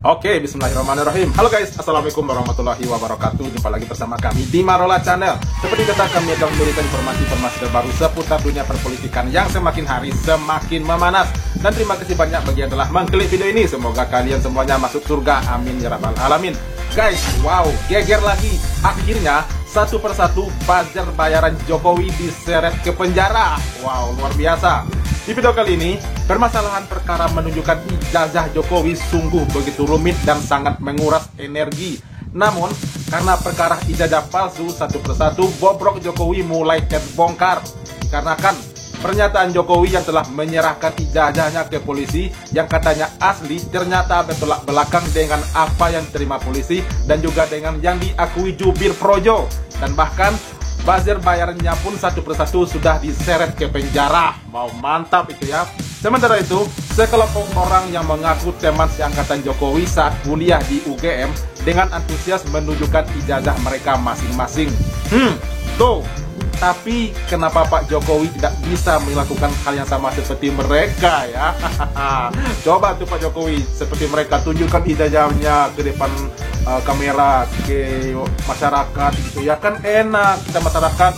Oke, bismillahirrahmanirrahim. Halo guys, assalamualaikum warahmatullahi wabarakatuh. Jumpa lagi bersama kami di Marola Channel. Seperti kata kami akan memberikan informasi-informasi terbaru seputar dunia perpolitikan yang semakin hari semakin memanas. Dan terima kasih banyak bagi yang telah mengklik video ini. Semoga kalian semuanya masuk surga. Amin ya rabbal alamin. Guys, wow, geger lagi. Akhirnya satu persatu buzzer bayaran Jokowi diseret ke penjara. Wow, luar biasa. Di video kali ini, permasalahan perkara menunjukkan ijazah Jokowi sungguh begitu rumit dan sangat menguras energi. Namun, karena perkara ijazah palsu satu persatu, bobrok Jokowi mulai terbongkar. Dikarenakan pernyataan Jokowi yang telah menyerahkan ijazahnya ke polisi yang katanya asli ternyata bertolak belakang dengan apa yang diterima polisi dan juga dengan yang diakui jubir projo. Dan bahkan buzzer bayarannya pun satu persatu sudah diseret ke penjara. Mau mantap itu ya. Sementara itu, sekelompok orang yang mengaku teman seangkatan Jokowi saat kuliah di UGM dengan antusias menunjukkan ijazah mereka masing-masing. Tuh. Tapi kenapa Pak Jokowi tidak bisa melakukan hal yang sama seperti mereka ya? Coba tuh Pak Jokowi seperti mereka tunjukkan ijazahnya ke depan kamera ke masyarakat gitu ya, kan enak kita masyarakat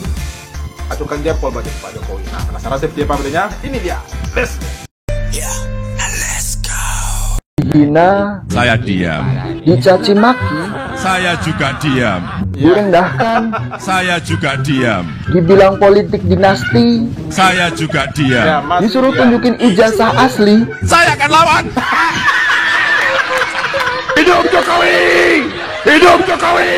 acungkan jempol bagi Pak Jokowi. Nah, penasaran seperti apa videonya? Ini dia. Let's go. Dihina, Saya diam. dicaci maki, Saya juga diam. direndahkan, Saya juga diam. dibilang politik dinasti, Saya juga diam. Mas, disuruh ya. tunjukin ijazah asli. Saya akan lawan. Hidup Jokowi! Hidup Jokowi!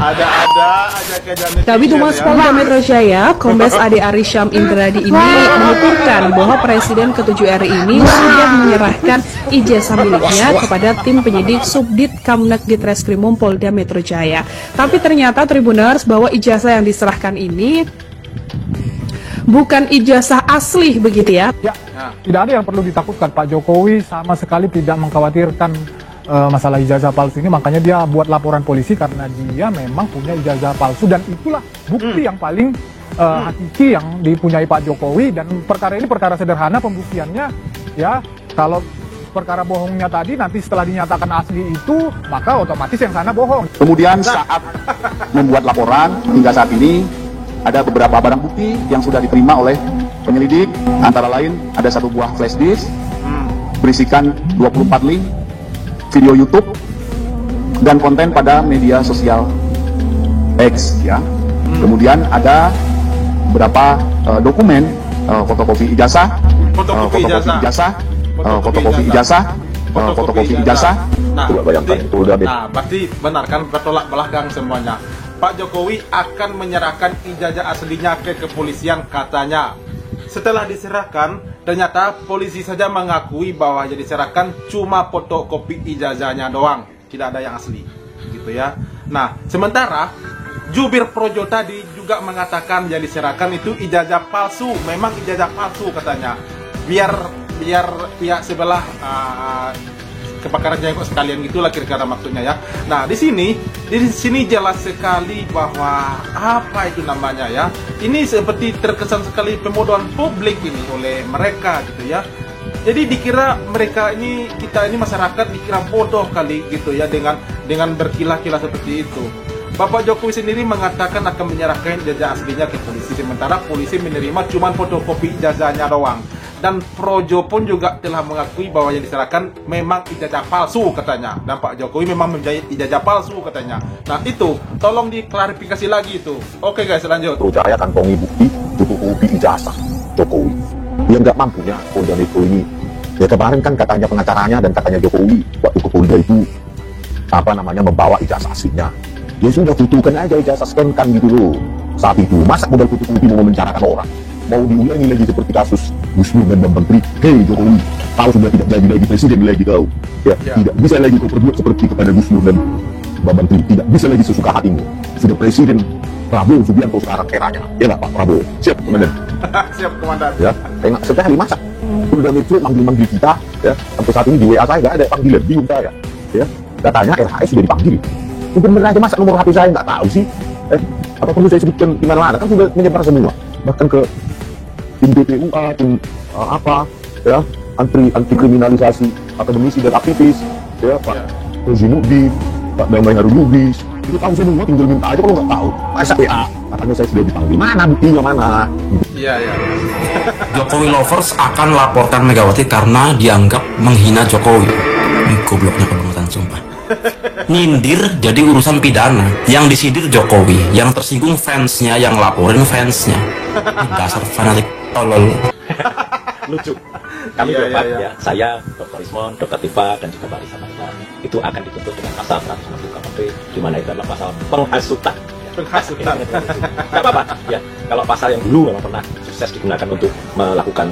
Ada aja kejadian. Kabid Humas Polda Metro Jaya, Kombes Ade Arisham Indradi ini menuturkan bahwa Presiden ke-7 RI ini sudah menyerahkan ijazah miliknya kepada tim penyidik Subdit Kamnek Ditreskrimum Polda Metro Jaya. Tapi ternyata Tribuners bahwa ijazah yang diserahkan ini bukan ijazah asli begitu ya. Ya, tidak ada yang perlu ditakutkan. Pak Jokowi sama sekali tidak mengkhawatirkan masalah ijazah palsu ini, makanya dia buat laporan polisi karena dia memang punya ijazah palsu dan itulah bukti yang paling hakiki yang dipunyai Pak Jokowi. Dan perkara ini perkara sederhana pembuktiannya ya. Kalau perkara bohongnya tadi nanti setelah dinyatakan asli itu maka otomatis yang sana bohong. Kemudian saat membuat laporan hingga saat ini ada beberapa barang bukti yang sudah diterima oleh penyelidik, antara lain ada satu buah flash disk berisikan 24 link video YouTube dan konten pada media sosial X ya. Kemudian ada beberapa dokumen fotokopi ijazah, fotokopi ijazah. Nah, Coba bayangkan itu udah berarti benar kan, bertolak belakang semuanya. Pak Jokowi akan menyerahkan ijazah aslinya ke kepolisian katanya. Setelah diserahkan, ternyata polisi saja mengakui bahwa yang diserahkan cuma fotokopi ijazahnya doang, tidak ada yang asli, gitu ya. Nah, sementara jubir projo tadi juga mengatakan yang diserahkan itu ijazah palsu, memang ijazah palsu katanya. Biar pihak sebelah kebakaran jenggot sekalian gitulah kira-kira maksudnya ya. Nah, di sini jelas sekali bahwa apa itu namanya ya. Ini seperti terkesan sekali pemodohan publik ini oleh mereka gitu ya. Jadi dikira mereka ini, kita ini masyarakat dikira bodoh kali gitu ya dengan berkilah-kilah seperti itu. Bapak Jokowi sendiri mengatakan akan menyerahkan ijazah aslinya ke polisi, sementara polisi menerima cuma fotokopi ijazahnya doang. Dan Projo pun juga telah mengakui bahwa yang diserahkan memang ijazah palsu katanya. Dan Pak Jokowi memang mempunyai ijazah palsu katanya. Nah itu, tolong diklarifikasi lagi itu. Oke guys, lanjut. Metro Jaya kantongi bukti fotokopi ijazah Jokowi. Dia nggak mampu ya Polda Metro ini. Ya kemarin kan katanya pengacaranya dan katanya Jokowi waktu ke Polda itu membawa ijazah aslinya. Ya sudah butuhkan aja ijazah scan kan gitu loh. Saat itu masa modal fotokopi mau memenjarakan orang? Mau diulangi lagi seperti kasus Gus Dur dan Bambang Tri. Hei Jokowi, kau sudah tidak jadi lagi presiden lagi kau. Ya, tidak bisa lagi kau berbuat seperti kepada Gus Dur dan Bambang Tri. Tidak bisa lagi sesuka hatimu. Sudah presiden Prabowo Subianto sekarang eranya. Ya nggak Pak Prabowo? Siap komandan. Siap komandan. Ya, tengok sekali masa Polda Metro manggil kita. Ya, sampai saat ini di WA saya nggak ada panggilan, bingung saya. Ya, katanya RHS sudah dipanggil. Bener aja masa nomor HP saya nggak tahu sih. Apa perlu saya sebutkan di mana-mana? Kan sudah menyebar semua, bahkan ke tim BPUA, tim anti kriminalisasi akademisi dan aktivis, ya Pak Zainuddin, Pak Damai Harulubis, itu tahu semua, tinggal minta aja kalau nggak tahu. Masa WA, katanya saya sudah dipanggil, mana buktinya mana? Iya, iya. Jokowi lovers akan laporkan Megawati karena dianggap menghina Jokowi. Ini gobloknya kebangetan sumpah. Nyindir jadi urusan pidana. Yang disindir Jokowi, yang tersinggung fansnya, yang laporin fansnya. Ini dasar fanatik tolol. Lucu. Kami Iya, berempat iya, iya. ya, saya, Dr. Ismon, Dr. Tifa, dan juga Pak Risa Marifan, itu akan dituntut dengan pasal 160 KUHP, di mana itu adalah pasal penghasutan. Penghasutan. Gak apa-apa ya, kalau pasal yang dulu memang pernah sukses digunakan untuk melakukan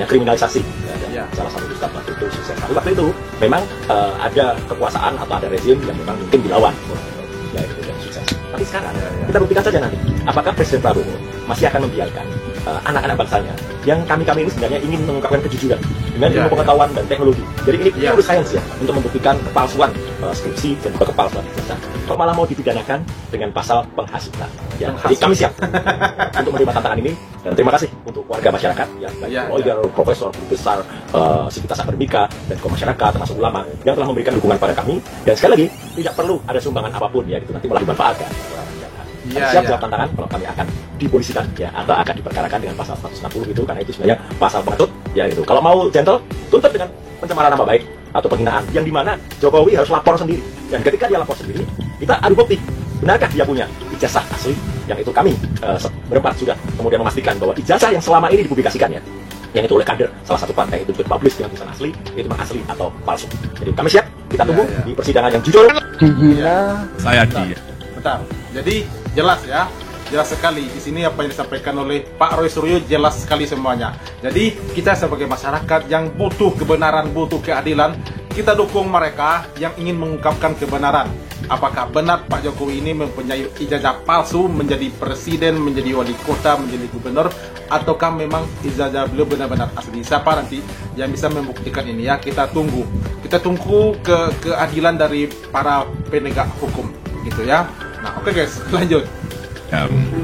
kriminalisasi ya, dan Ya. salah satu ustadz waktu itu sukses. Tapi waktu itu memang ada kekuasaan atau ada rezim yang memang mungkin dilawan ya, itu dan sukses. Tapi sekarang kita buktikan saja nanti, apakah Presiden Prabowo masih akan membiarkan anak-anak bangsanya yang kami ini sebenarnya ingin mengungkapkan kejujuran dengan ilmu pengetahuan dan teknologi. Jadi ini pure science ya, untuk membuktikan kepalsuan skripsi dan juga kepalsuan ijazah. Kok malah mau dipidanakan dengan pasal penghasutan? Ya, jadi kami siap untuk menerima tantangan ini. Dan terima kasih untuk warga masyarakat ya, lawyer, profesor, guru besar, sivitas akademika, dan kaum masyarakat termasuk ulama yang telah memberikan dukungan pada kami. Dan sekali lagi tidak perlu ada sumbangan apapun ya, itu nanti malah dimanfaatkan. Siap jawab tantangan kalau kami akan dipolisikan ya, atau akan diperkarakan dengan pasal 160 itu, karena itu sebenarnya pasal pengecut ya itu. Kalau mau gentle, tuntut dengan pencemaran nama baik atau penghinaan yang dimana Jokowi harus lapor sendiri, dan ketika dia lapor sendiri kita adu bukti benarkah dia punya ijazah asli, yang itu kami berempat sudah kemudian memastikan bahwa ijazah yang selama ini dipublikasikan ya, yang itu oleh kader salah satu partai itu dipublish dengan tulisan asli, itu memang asli atau palsu. Jadi kami siap, kita tunggu di persidangan yang jujur. Dihina. Saya dia. Bentar. Jadi jelas ya, jelas sekali di sini apa yang disampaikan oleh Pak Roy Suryo, jelas sekali semuanya. Jadi kita sebagai masyarakat yang butuh kebenaran, butuh keadilan, kita dukung mereka yang ingin mengungkapkan kebenaran. Apakah benar Pak Jokowi ini mempunyai ijazah palsu menjadi presiden, menjadi wali kota, menjadi gubernur, ataukah memang ijazah beliau benar-benar asli? Siapa nanti yang bisa membuktikan ini ya? Kita tunggu keadilan dari para penegak hukum, gitu ya. Nah, oke guys, lanjut.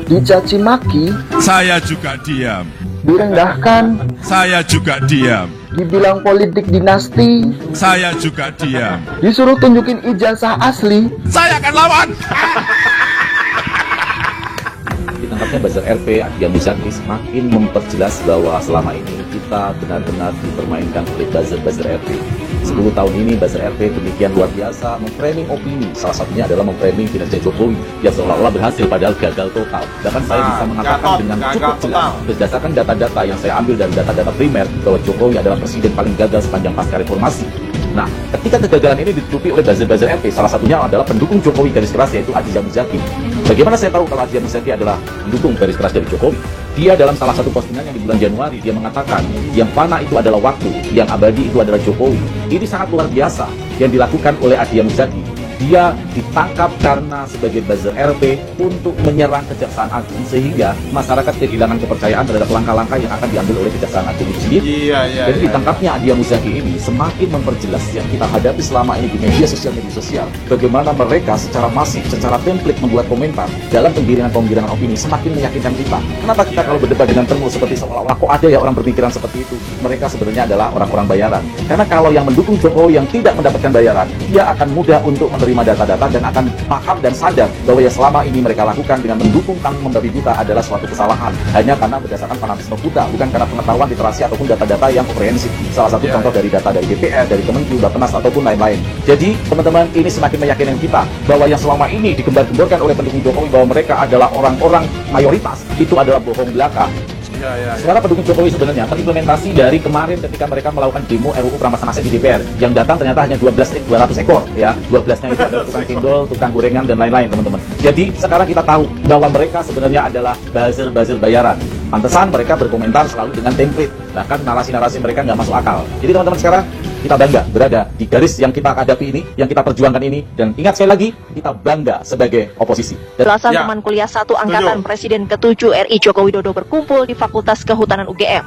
Dicaci maki, Saya juga diam. direndahkan, Saya juga diam. dibilang politik dinasti, Saya juga diam. disuruh tunjukin ijazah asli. Saya akan lawan. Ditangkapnya buzzer RP Adian Muzaki semakin memperjelas bahwa selama ini kita benar-benar dipermainkan oleh buzzer RP. 10 tahun ini buzzer RP demikian luar biasa memframing opini, salah satunya adalah memframing kinerja Jokowi yang seolah-olah berhasil padahal gagal total. Bahkan saya bisa mengatakan dengan cukup jelas berdasarkan data-data yang saya ambil dari data-data primer bahwa Jokowi adalah presiden paling gagal sepanjang pasca reformasi. Nah, ketika kegagalan ini ditutupi oleh buzzer RP, salah satunya adalah pendukung Jokowi garis keras yaitu Adian Muzaki. Bagaimana saya tahu kalau Adian Muzaki adalah pendukung garis keras dari Jokowi? Dia dalam salah satu postingannya di bulan Januari, dia mengatakan yang fana itu adalah waktu, yang abadi itu adalah Jokowi. Ini sangat luar biasa yang dilakukan oleh Adian Muzaki. Dia ditangkap karena sebagai buzzer RP untuk menyerang Kejaksaan Agung, sehingga masyarakat kehilangan kepercayaan terhadap langkah-langkah yang akan diambil oleh Kejaksaan Agung itu sendiri. Jadi ditangkapnya Adian Muzaki ini semakin memperjelas yang kita hadapi selama ini di media sosial, bagaimana mereka secara masif, secara template membuat komentar dalam penggiringan opini semakin meyakinkan kita. Kenapa kita kalau berdebat dengan termus seperti seolah-olah kok ada ya orang berpikiran seperti itu? Mereka sebenarnya adalah orang-orang bayaran. Karena kalau yang mendukung Jokowi yang tidak mendapatkan bayaran, dia akan mudah untuk menerima data-data dan akan paham dan sadar bahwa yang selama ini mereka lakukan dengan mendukung kami membabi buta adalah suatu kesalahan, hanya karena berdasarkan fanatisme buta, bukan karena pengetahuan literasi ataupun data-data yang komprehensif. Salah satu contoh dari data dari DPR, dari Kemenku, Bappenas ataupun lain-lain. Jadi teman-teman, ini semakin meyakinkan kita bahwa yang selama ini digembar-gemborkan oleh pendukung Jokowi bahwa mereka adalah orang-orang mayoritas, itu adalah bohong belaka. Sekarang pendukung Jokowi sebenarnya terimplementasi dari kemarin ketika mereka melakukan demo RUU perampasan aset di DPR, yang datang ternyata hanya 200 ekor ya, 12-nya itu adalah tukang cendol, tukang gorengan dan lain-lain teman-teman. Jadi sekarang kita tahu bahwa mereka sebenarnya adalah buzzer bayaran. Pantesan mereka berkomentar selalu dengan template, bahkan narasi-narasi mereka nggak masuk akal. Jadi teman-teman, sekarang kita bangga berada di garis yang kita hadapi ini, yang kita perjuangkan ini, dan ingat sekali lagi, kita bangga sebagai oposisi. Belasan teman kuliah satu angkatan Presiden ke-7 RI Joko Widodo berkumpul di Fakultas Kehutanan UGM.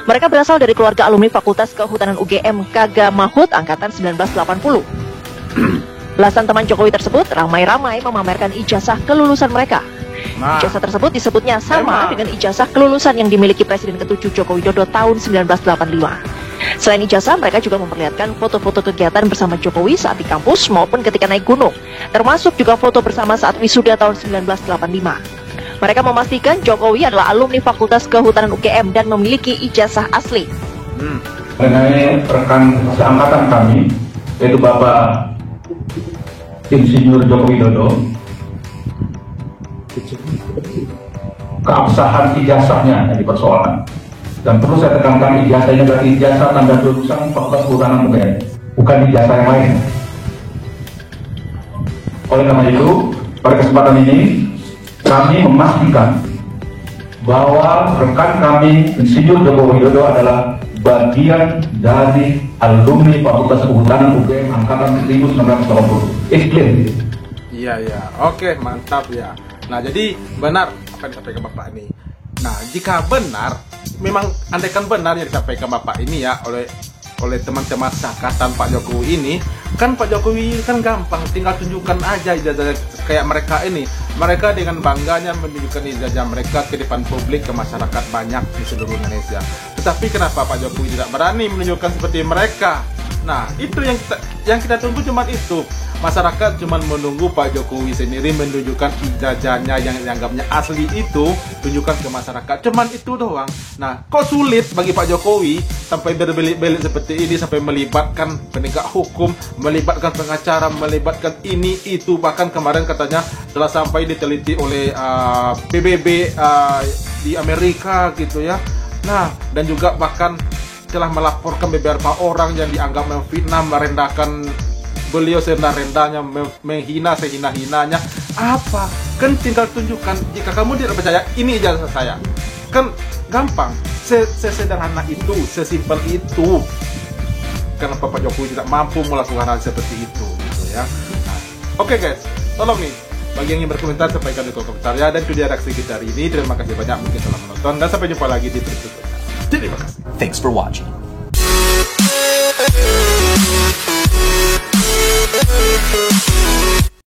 Mereka berasal dari keluarga alumni Fakultas Kehutanan UGM Kaga Mahut angkatan 1980. Belasan teman Jokowi tersebut ramai-ramai memamerkan ijazah kelulusan mereka. Ijazah tersebut disebutnya sama dengan ijazah kelulusan yang dimiliki Presiden ke-7 Joko Widodo tahun 1985. Selain ijazah, mereka juga memperlihatkan foto-foto kegiatan bersama Jokowi saat di kampus maupun ketika naik gunung, termasuk juga foto bersama saat wisuda tahun 1985. Mereka memastikan Jokowi adalah alumni Fakultas Kehutanan UGM dan memiliki ijazah asli. Mengenai rekan seangkatan kami, yaitu Bapak Insinyur Joko Widodo, keabsahan ijazahnya yang dipersoalkan. Dan perlu saya tekankan, ijazahnya berarti ijazah tanda lulusan Fakultas Kehutanan UGM, bukan ijazah yang lain. Oleh karena itu, pada kesempatan ini kami memastikan bahwa rekan kami Insinyur Joko Widodo adalah bagian dari alumni Fakultas Kehutanan UGM angkatan 1980. Iya, oke, mantap ya. Nah, jadi benar apa yang disampaikan Bapak ini. Nah, jika benar, memang andaikan benar yang disampaikan Bapak ini ya oleh teman-teman seangkatan Pak Jokowi ini, kan Pak Jokowi kan gampang, tinggal tunjukkan aja ijazah kayak mereka ini. Mereka dengan bangganya menunjukkan ijazah mereka ke depan publik, ke masyarakat banyak di seluruh Indonesia. Tetapi kenapa Pak Jokowi tidak berani menunjukkan seperti mereka? Nah, itu yang kita tunggu, cuma itu. Masyarakat cuma menunggu Pak Jokowi sendiri menunjukkan ijazahnya yang dianggapnya asli itu, tunjukkan ke masyarakat. Cuman itu doang. Nah, kok sulit bagi Pak Jokowi sampai berbelit-belit seperti ini, sampai melibatkan penegak hukum, melibatkan pengacara, melibatkan ini itu, bahkan kemarin katanya telah sampai diteliti oleh PBB di Amerika gitu ya. Nah, dan juga bahkan telah melaporkan beberapa orang yang dianggap memfitnah, merendahkan beliau serendah-rendahnya, menghina sehina-hinanya. Apa? Kan tinggal tunjukkan. Jika kamu tidak percaya, ini ijazah saya. Kan gampang. Sesederhana itu, sesimpel itu. Kenapa Pak Jokowi tidak mampu melakukan hal seperti itu gitu ya. Nah, oke guys, tolong nih bagi yang ingin berkomentar, sampaikan di kolom komentar ya. Dan itu dia reaksi kita hari ini. Terima kasih banyak mungkin telah menonton, dan sampai jumpa lagi di video berikutnya. Terima kasih. Thanks for watching.